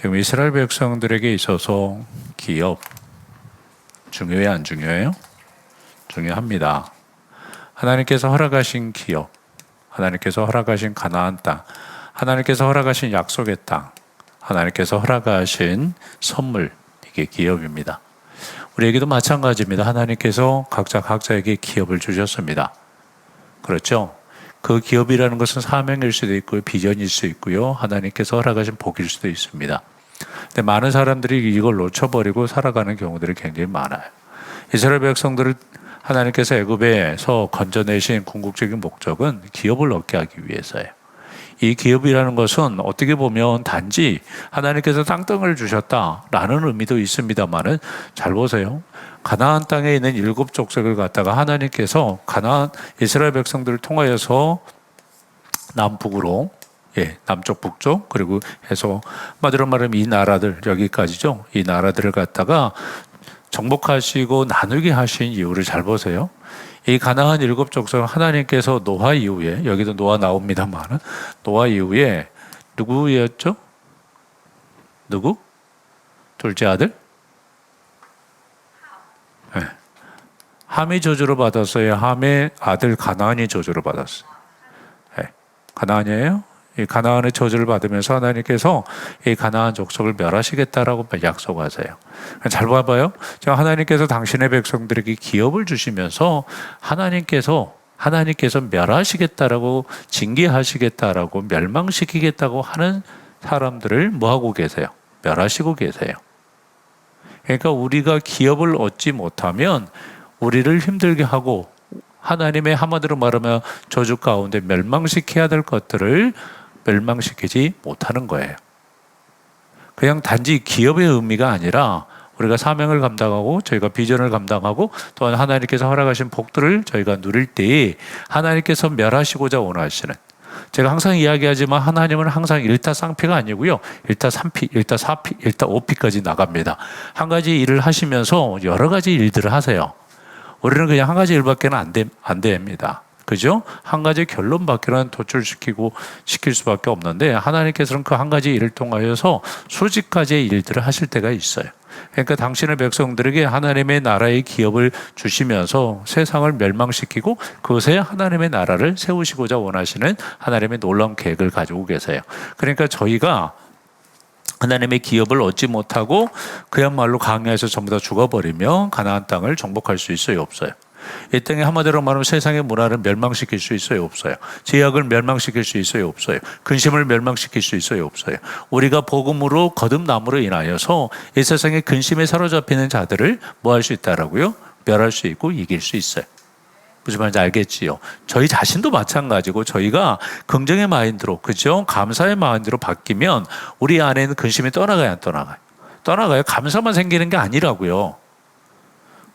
지금 이스라엘 백성들에게 있어서 기업 중요해요, 안 중요해요? 중요합니다. 하나님께서 허락하신 기업, 하나님께서 허락하신 가나안 땅, 하나님께서 허락하신 약속의 땅, 하나님께서 허락하신 선물, 이게 기업입니다. 우리에게도 마찬가지입니다. 하나님께서 각자에게 기업을 주셨습니다. 그렇죠? 그 기업이라는 것은 사명일 수도 있고요, 비전일 수 있고요, 하나님께서 허락하신 복일 수도 있습니다. 근데 많은 사람들이 이걸 놓쳐버리고 살아가는 경우들이 굉장히 많아요. 이스라엘 백성들을 하나님께서 애굽에서 건져내신 궁극적인 목적은 기업을 얻게 하기 위해서예요. 이 기업이라는 것은 어떻게 보면 단지 하나님께서 땅덩을 주셨다라는 의미도 있습니다만은, 잘 보세요. 가나안 땅에 있는 7족속을 갖다가 하나님께서 가나안 이스라엘 백성들을 통하여서 남북으로, 남쪽 북쪽, 그리고 해서 한마디로 말하면 이 나라들, 여기까지죠. 이 나라들을 갖다가 정복하시고 나누게 하신 이유를 잘 보세요. 이 가나안 7족속 하나님께서 노아 이후에, 여기도 노아 나옵니다만, 노아 이후에 누구였죠? 누구? 둘째 아들? 네. 함이 저주를 받았어요. 함의 아들 가나안이 저주를 받았어요. 네. 가나안이에요? 이 가나안의 저주를 받으면서 하나님께서 이 가나안 족속을 멸하시겠다라고 약속하세요. 잘 봐봐요. 하나님께서 당신의 백성들에게 기업을 주시면서 하나님께서 멸하시겠다라고, 징계하시겠다라고, 멸망시키겠다고 하는 사람들을 뭐하고 계세요? 멸하시고 계세요. 그러니까 우리가 기업을 얻지 못하면 우리를 힘들게 하고, 하나님의 한마디로 말하면 저주 가운데 멸망시켜야 될 것들을 멸망시키지 못하는 거예요. 그냥 단지 기업의 의미가 아니라 우리가 사명을 감당하고 저희가 비전을 감당하고 또한 하나님께서 허락하신 복들을 저희가 누릴 때 하나님께서 멸하시고자 원하시는, 제가 항상 이야기하지만 하나님은 항상 1타 쌍피가 아니고요, 1타3피, 1타4피, 1타5피까지 나갑니다. 한 가지 일을 하시면서 여러 가지 일들을 하세요. 우리는 그냥 한 가지 일밖에 안 됩니다. 그죠? 한 가지 결론밖에는 시킬 수밖에 없는데, 하나님께서는 그 한 가지 일을 통하여서 수십 가지의 일들을 하실 때가 있어요. 그러니까 당신의 백성들에게 하나님의 나라의 기업을 주시면서 세상을 멸망시키고 그것에 하나님의 나라를 세우시고자 원하시는 하나님의 놀라운 계획을 가지고 계세요. 그러니까 저희가 하나님의 기업을 얻지 못하고 그야말로 광야에서 전부 다 죽어버리면 가나안 땅을 정복할 수 있어요, 없어요? 이 땅에 한마디로 말하면 세상의 문화를 멸망시킬 수 있어요, 없어요? 제약을 멸망시킬 수 있어요, 없어요? 근심을 멸망시킬 수 있어요, 없어요? 우리가 복음으로 거듭남으로 인하여서 이 세상의 근심에 사로잡히는 자들을 뭐 할 수 있다라고요? 멸할 수 있고 이길 수 있어요. 무슨 말인지 알겠지요? 저희 자신도 마찬가지고, 저희가 긍정의 마인드로, 그죠? 감사의 마인드로 바뀌면 우리 안에는 근심이 떠나가요, 안 떠나가요? 떠나가요. 감사만 생기는 게 아니라고요.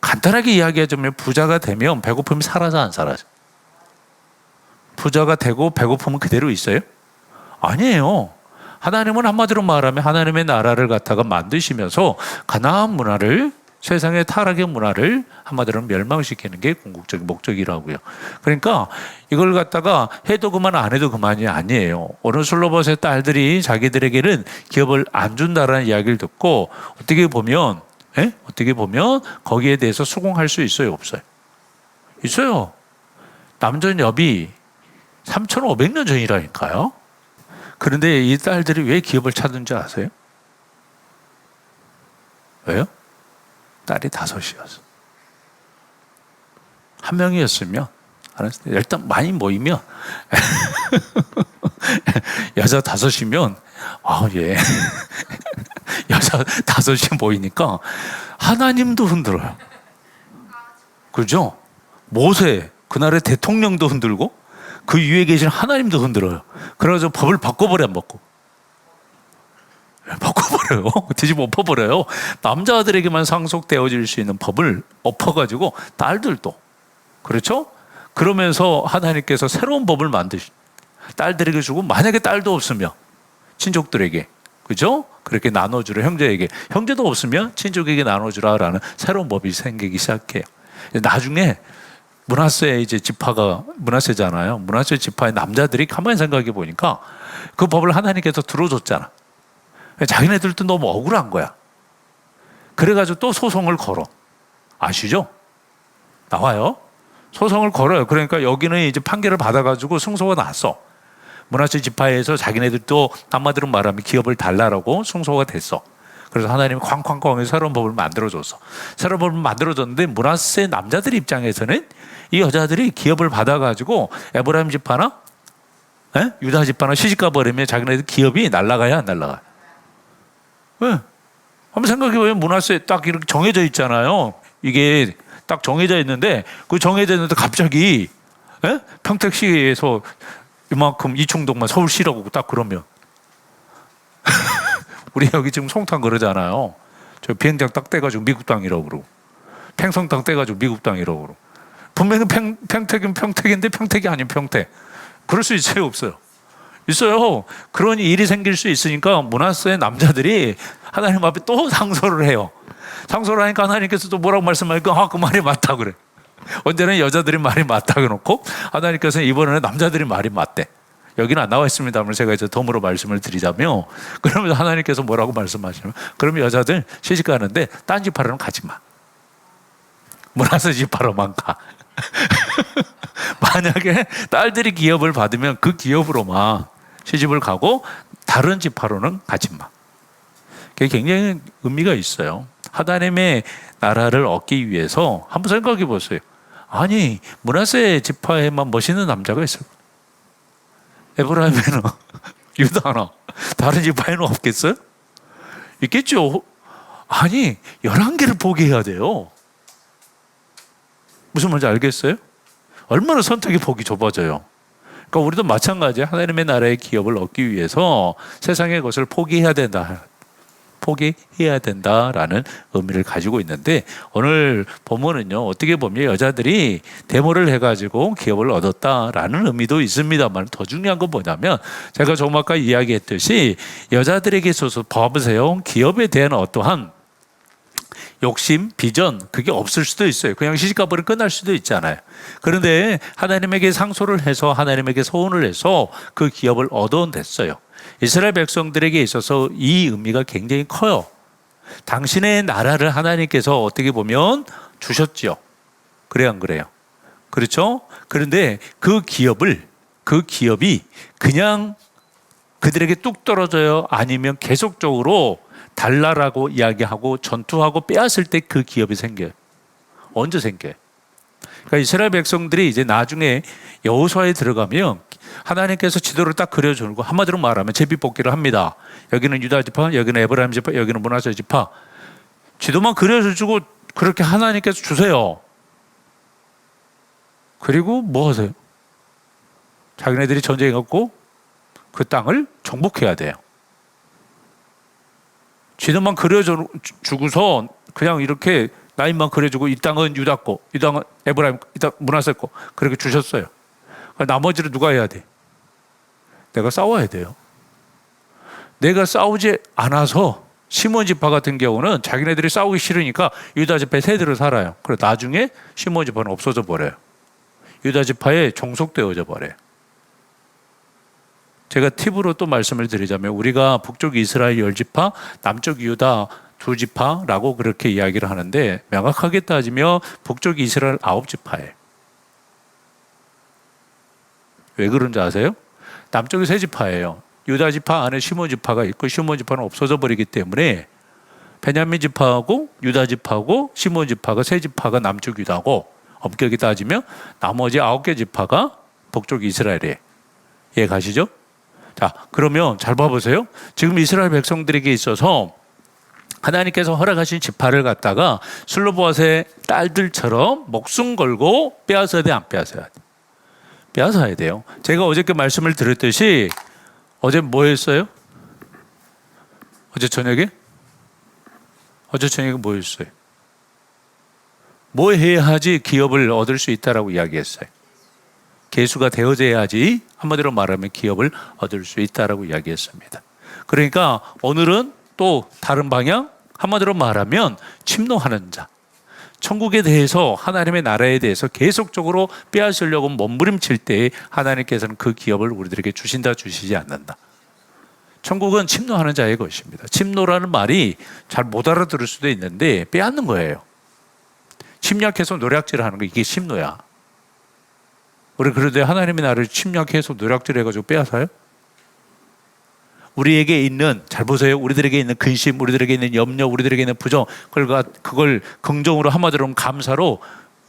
간단하게 이야기하자면 부자가 되면 배고픔이 사라져, 안 사라져? 부자가 되고 배고픔은 그대로 있어요? 아니에요. 하나님은 한마디로 말하면 하나님의 나라를 갖다가 만드시면서 가나안 문화를, 세상의 타락의 문화를 한마디로 멸망시키는 게 궁극적인 목적이라고요. 그러니까 이걸 갖다가 해도 그만 안 해도 그만이 아니에요. 어느 슬로봇의 딸들이 자기들에게는 기업을 안 준다라는 이야기를 듣고 어떻게 보면 거기에 대해서 수긍할 수 있어요, 없어요? 있어요. 남전엽이 3,500년 전이라니까요. 그런데 이 딸들이 왜 기업을 찾는지 아세요? 왜요? 딸이 5이었어. 한 명이었으면, 일단 많이 모이면 여자 5이면 여자 5이 모이니까 하나님도 흔들어요. 그죠? 모세, 그날의 대통령도 흔들고 그 위에 계신 하나님도 흔들어요. 그래서 법을 바꿔버려, 안 바꿔? 바꿔버려요. 뒤집어 엎어버려요. 남자들에게만 상속되어질 수 있는 법을 엎어가지고 딸들도, 그렇죠? 그러면서 하나님께서 새로운 법을 만드시, 딸들에게 주고, 만약에 딸도 없으면 친족들에게, 그죠? 그렇게 나눠주라. 형제에게, 형제도 없으면 친족에게 나눠주라라는 새로운 법이 생기기 시작해요. 나중에 므낫세 이제 지파가 므낫세잖아요. 므낫세 지파의 남자들이 가만히 생각해 보니까 그 법을 하나님께서 들어줬잖아. 자기네들도 너무 억울한 거야. 그래가지고 또 소송을 걸어. 아시죠? 나와요. 소송을 걸어요. 그러니까 여기는 이제 판결을 받아가지고 승소가 났어. 문화재 지파에서 자기네들도 한마디로 말하면 기업을 달라라고 승소가 됐어. 그래서 하나님이 쾅쾅쾅 새로운 법을 만들어줬어. 새로운 법을 만들어줬는데 문하세 남자들 입장에서는 이 여자들이 기업을 받아가지고 에브라임 지파나 유다 지파나 시집가 버리면 자기네들 기업이 날아가야 안 날아가요? 왜? 한번 생각해보면 문하세 딱 이렇게 정해져 있잖아요. 이게 딱 정해져 있는데 그 정해져 있는데 갑자기 평택시에서 이만큼 이충동만 서울시라고 딱 그러면 우리 여기 지금 송탄 그러잖아요. 저 비행장 딱 떼가지고 미국 땅이라고 그러고 팽성 땅 떼가지고 미국 땅이라고 그러고 분명히 평택은 평택인데 평택이 아닌 평택. 그럴 수 있어요, 없어요? 있어요. 그런 일이 생길 수 있으니까 문하세의 남자들이 하나님 앞에 또 상소를 해요. 상소를 하니까 하나님께서 또 뭐라고 말씀하니까 그 말이 맞다 그래. 언제는 여자들이 말이 맞다 그러고 하나님께서는 이번에는 남자들이 말이 맞대. 여기는 안 나와 있습니다만 제가 이제 덤으로 말씀을 드리자면 그러면 하나님께서 뭐라고 말씀하시냐면 그러면 여자들 시집 가는데 딴 집 하러는 가지 마. 문하세 집 하러만 가. 만약에 딸들이 기업을 받으면 그 기업으로만 시집을 가고 다른 집 하러는 가지 마. 그게 굉장히 의미가 있어요. 하나님의 나라를 얻기 위해서 한번 생각해 보세요. 아니 문하세 지파에만 멋있는 남자가 있어요. 에브라임에는 유다나 다른 지파에는 없겠어요? 있겠죠. 아니 11개를 포기해야 돼요. 무슨 말인지 알겠어요? 얼마나 선택의 폭이 좁아져요. 그러니까 우리도 마찬가지야. 하나님의 나라의 기업을 얻기 위해서 세상의 것을 포기해야 된다라는 의미를 가지고 있는데 오늘 본문은요 어떻게 보면 여자들이 데모를 해가지고 기업을 얻었다라는 의미도 있습니다만 더 중요한 건 뭐냐면 제가 조금 아까 이야기했듯이 여자들에게 있어서 봐보세요. 기업에 대한 어떠한 욕심, 비전 그게 없을 수도 있어요. 그냥 시집가버리면 끝날 수도 있잖아요. 그런데 하나님에게 상소를 해서 하나님에게 소원을 해서 그 기업을 얻어냈어요. 이스라엘 백성들에게 있어서 이 의미가 굉장히 커요. 당신의 나라를 하나님께서 어떻게 보면 주셨지요. 그래요, 안 그래요? 그렇죠? 그런데 그 기업이 그냥 그들에게 뚝 떨어져요? 아니면 계속적으로 달라라고 이야기하고 전투하고 빼앗을 때 그 기업이 생겨요. 언제 생겨요? 그러니까 이스라엘 백성들이 이제 나중에 여호수아에 들어가면 하나님께서 지도를 딱 그려주고 한마디로 말하면 제비뽑기를 합니다. 여기는 유다 지파, 여기는 에브라임 지파, 여기는 문하세 지파. 지도만 그려주고 그렇게 하나님께서 주세요. 그리고 뭐 하세요? 자기네들이 전쟁해갖고 그 땅을 정복해야 돼요. 지도만 그려주고서 그냥 이렇게 라인만 그려주고 이 땅은 유다 거, 이 땅은 에브라임, 이 땅 문하세 거 그렇게 주셨어요. 나머지를 누가 해야 돼? 내가 싸워야 돼요. 내가 싸우지 않아서 시몬 지파 같은 경우는 자기네들이 싸우기 싫으니까 유다 지파에 새들을 살아요. 그래 나중에 시몬 지파는 없어져 버려요. 유다 지파에 종속되어져 버려요. 제가 팁으로 또 말씀을 드리자면 우리가 북쪽 이스라엘 10지파, 남쪽 유다 2지파라고 그렇게 이야기를 하는데 명확하게 따지면 북쪽 이스라엘 9지파예요. 왜 그런지 아세요? 남쪽이 3지파예요. 유다 지파 안에 시몬 지파가 있고 시몬 지파는 없어져 버리기 때문에 베냐민 지파하고 유다 지파하고 시몬 지파가 3지파가 남쪽 유다고 엄격히 따지면 나머지 9개 지파가 북쪽 이스라엘이에요. 이해 가시죠? 자, 그러면 잘 봐보세요. 지금 이스라엘 백성들에게 있어서 하나님께서 허락하신 지파를 갖다가 슬로보앗의 딸들처럼 목숨 걸고 빼앗아야 돼, 안 빼앗아야 돼? 빼앗아야 돼요. 제가 어저께 말씀을 드렸듯이 어제 뭐 했어요? 어제 저녁에 뭐 했어요? 뭐 해야지 기업을 얻을 수 있다라고 이야기했어요. 계수가 되어져야지 한마디로 말하면 기업을 얻을 수 있다라고 이야기했습니다. 그러니까 오늘은 또 다른 방향, 한마디로 말하면 침노하는 자, 천국에 대해서 하나님의 나라에 대해서 계속적으로 빼앗으려고 몸부림칠 때 하나님께서는 그 기업을 우리들에게 주신다 주시지 않는다. 천국은 침노하는 자의 것입니다. 침노라는 말이 잘 못 알아들을 수도 있는데 빼앗는 거예요. 침략해서 노략질하는 거, 이게 침노야. 우리 그런데 하나님의 나라를 침략해서 노략질해가지고 빼앗아요? 우리에게 있는, 잘 보세요, 우리들에게 있는 근심, 우리들에게 있는 염려, 우리들에게 있는 부정, 그걸 긍정으로, 한마디로 하면 감사로,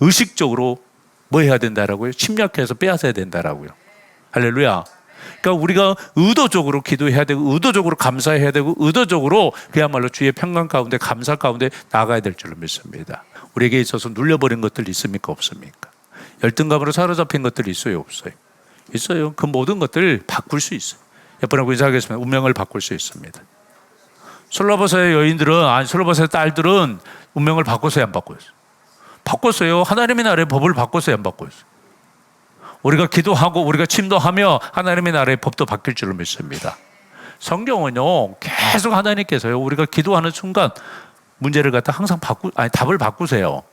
의식적으로 뭐 해야 된다라고요? 침략해서 빼앗아야 된다라고요. 할렐루야. 그러니까 우리가 의도적으로 기도해야 되고, 의도적으로 감사해야 되고, 의도적으로 그야말로 주의 평강 가운데, 감사 가운데 나가야 될 줄로 믿습니다. 우리에게 있어서 눌려버린 것들 있습니까? 없습니까? 열등감으로 사로잡힌 것들이 있어요? 없어요? 있어요. 그 모든 것들을 바꿀 수 있어요. 옆분하고 인사하겠습니다. 운명을 바꿀 수 있습니다. 솔로바세의 여인들은, 솔로바세의 딸들은 운명을 바꿨어요? 안 바꿨어요? 바꿨어요. 하나님의 나라의 법을 바꿨어요? 안 바꿨어요? 우리가 기도하고 우리가 침도하며 하나님의 나라의 법도 바뀔 줄을 믿습니다. 성경은요, 계속 하나님께서요, 우리가 기도하는 순간 문제를 갖다 항상 답을 바꾸세요.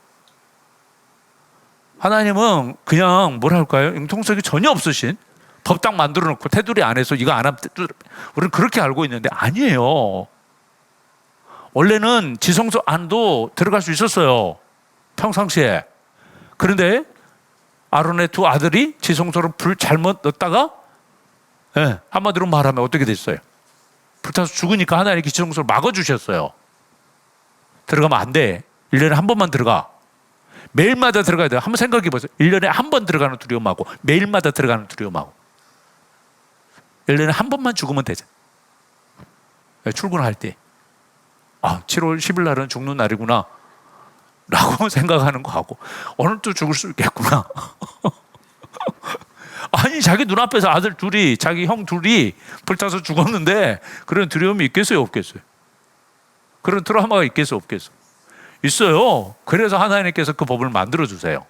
하나님은 그냥 뭐랄까요? 융통성이 전혀 없으신, 법 딱 만들어 놓고 테두리 안에서 이거 안 하면, 우리는 그렇게 알고 있는데 아니에요. 원래는 지성소 안도 들어갈 수 있었어요, 평상시에. 그런데 아론의 두 아들이 지성소로 불 잘못 넣었다가, 한마디로 말하면 어떻게 됐어요? 불타서 죽으니까 하나님께 지성소를 막아주셨어요. 들어가면 안 돼. 1년에 한 번만 들어가. 매일마다 들어가야 돼요. 한번 생각해 보세요. 1년에 한 번 들어가는 두려움하고 매일마다 들어가는 두려움하고. 1년에 한 번만 죽으면 되죠. 출근할 때 7월 10일 날은 죽는 날이구나 라고 생각하는 거하고, 오늘 또 죽을 수 있겠구나. 아니, 자기 눈앞에서 아들 둘이, 자기 형 둘이 불타서 죽었는데 그런 두려움이 있겠어요? 없겠어요? 그런 트라우마가 있겠어요? 없겠어요? 있어요. 그래서 하나님께서 그 법을 만들어 주세요.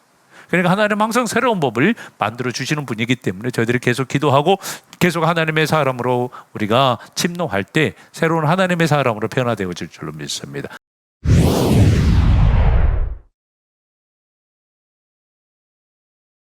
그러니까 하나님은 항상 새로운 법을 만들어 주시는 분이기 때문에 저희들이 계속 기도하고 계속 하나님의 사람으로 우리가 침노할 때 새로운 하나님의 사람으로 변화되어질 줄로 믿습니다.